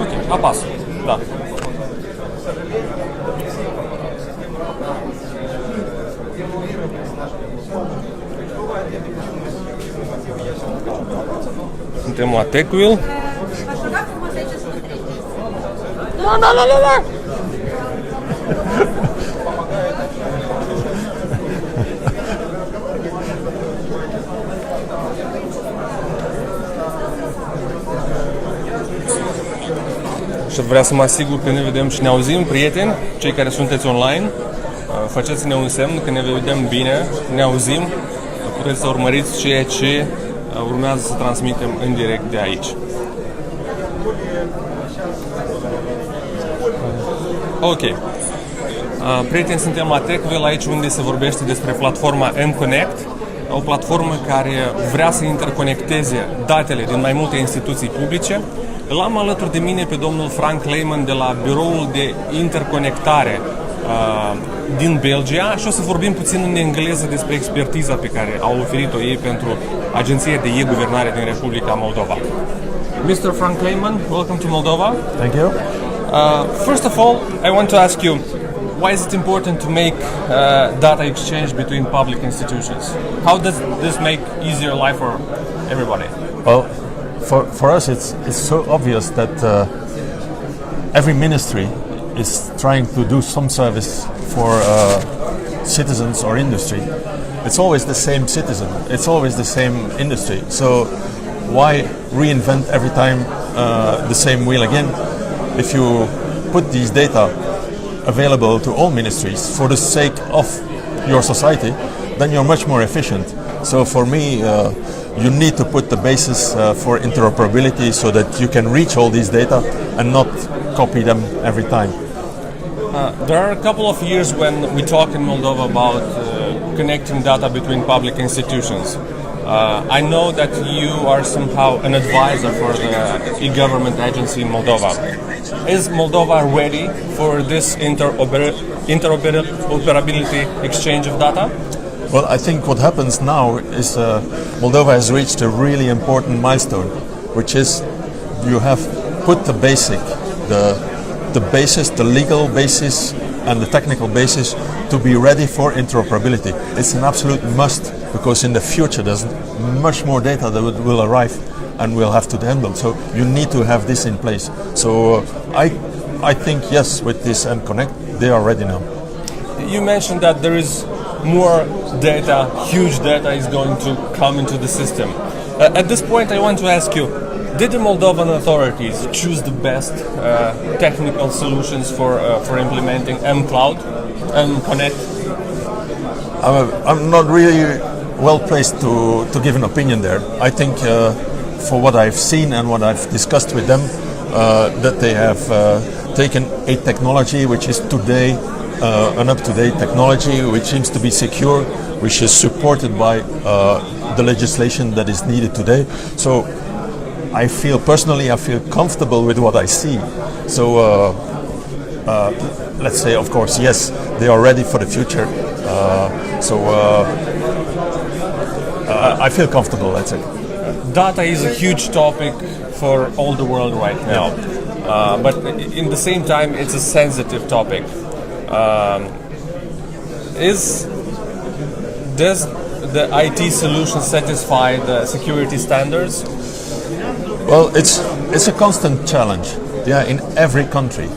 Ok, apasă. Da. Suntem la TechWheel. La. Și vreau să mă asigur că ne vedem și ne auzim, prieteni, cei care sunteți online. Faceți-ne un semn că ne vedem bine, ne auzim, puteți să urmăriți ceea ce urmează să transmitem în direct de aici. Ok. Prieteni, suntem la TechWheel, aici unde se vorbește despre platforma MConnect, o platformă care vrea să interconecteze datele din mai multe instituții publice. L-am alături de mine pe domnul Frank Leyman de la Biroul de Interconectare din Belgia și o să vorbim puțin în engleză despre expertiza pe care au oferit-o ei pentru Agenția de E-Guvernare din Republica Moldova. Mr. Frank Leyman, welcome to Moldova. Thank you. First of all, I want to ask you, why is it important to make data exchange between public institutions? How does this make easier life for everybody? Well, for us, it's so obvious that every ministry is trying to do some service for citizens or industry. It's always the same citizen. It's always the same industry. So why reinvent every time the same wheel again? If you put these data available to all ministries for the sake of your society, then you're much more efficient. So for me, you need to put the basis for interoperability so that you can reach all these data and not copy them every time. There are a couple of years when we talk in Moldova about connecting data between public institutions. I know that you are somehow an advisor for the e-government agency in Moldova. Is Moldova ready for this interoperability exchange of data? Well, I think what happens now is Moldova has reached a really important milestone, which is you have put the basic, the basis, the legal basis and the technical basis to be ready for interoperability. It's an absolute must because in the future there's much more data that will arrive and we'll have to handle. So you need to have this in place. So I think yes, with this MConnect, they are ready now. You mentioned that there is more data, huge data is going to come into the system. At this point, I want to ask you, did the Moldovan authorities choose the best technical solutions for implementing mCloud, MConnect? I'm not really well placed to give an opinion there. I think for what I've seen and what I've discussed with them, that they have taken a technology which is today an up-to-date technology, which seems to be secure, which is supported by the legislation that is needed today. So I feel comfortable with what I see. So let's say, of course, yes, they are ready for the future. I feel comfortable, let's say. Data is a huge topic for all the world right now, but in the same time, it's a sensitive topic. Does the IT solution satisfy the security standards? Well, it's a constant challenge. Yeah, in every country,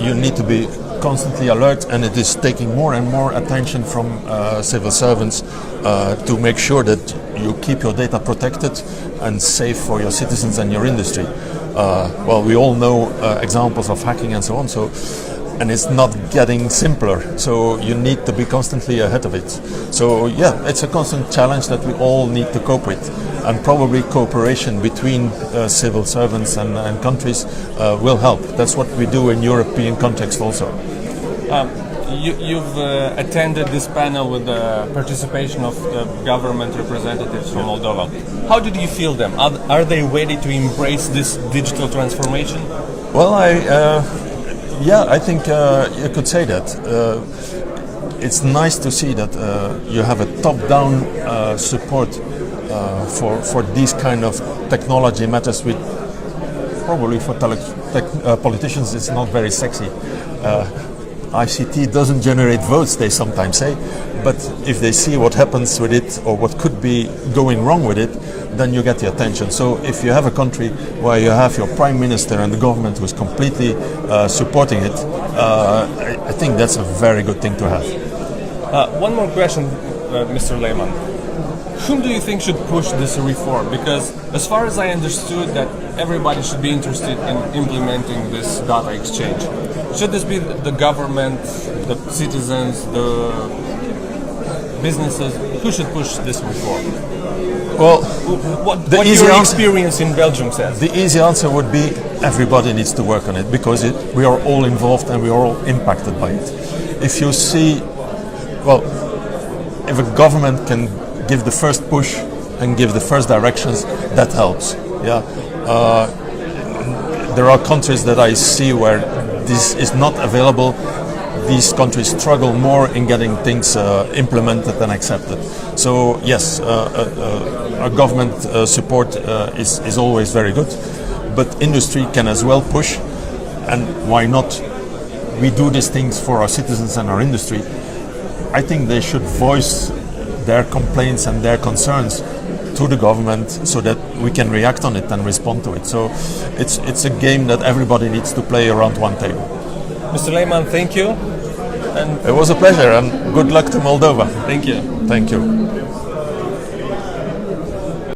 you need to be constantly alert, and it is taking more and more attention from civil servants to make sure that you keep your data protected and safe for your citizens and your industry. Well, we all know examples of hacking and so on. And it's not getting simpler, so you need to be constantly ahead of it. So yeah, it's a constant challenge that we all need to cope with, and probably cooperation between civil servants and countries will help. That's what we do in European context also. You've attended this panel with the participation of the government representatives from Moldova. How did you feel them? Are they ready to embrace this digital transformation? Well, I think you could say that. It's nice to see that you have a top-down support for these kind of technology matters, which probably for politicians it's not very sexy. ICT doesn't generate votes, they sometimes say, but if they see what happens with it or what could be going wrong with it, then you get the attention. So if you have a country where you have your prime minister and the government who is completely supporting it, I think that's a very good thing to have. One more question, Mr. Leyman. Whom do you think should push this reform? Because as far as I understood that everybody should be interested in implementing this data exchange. Should this be the government, the citizens, the businesses? Who should push this reform? Well, what your experience in Belgium says? The easy answer would be everybody needs to work on it, because we are all involved and we are all impacted by it. If you see, well, if a government can give the first push and give the first directions, that helps. Yeah, there are countries that I see where this is not available. These countries struggle more in getting things implemented and accepted. So yes, a government support is always very good, but industry can as well push, and why not? We do these things for our citizens and our industry. I think they should voice their complaints and their concerns to the government so that we can react on it and respond to it. So it's a game that everybody needs to play around one table. Mr. Leyman, thank you. It was a pleasure, and good luck to Moldova. Thank you. Thank you.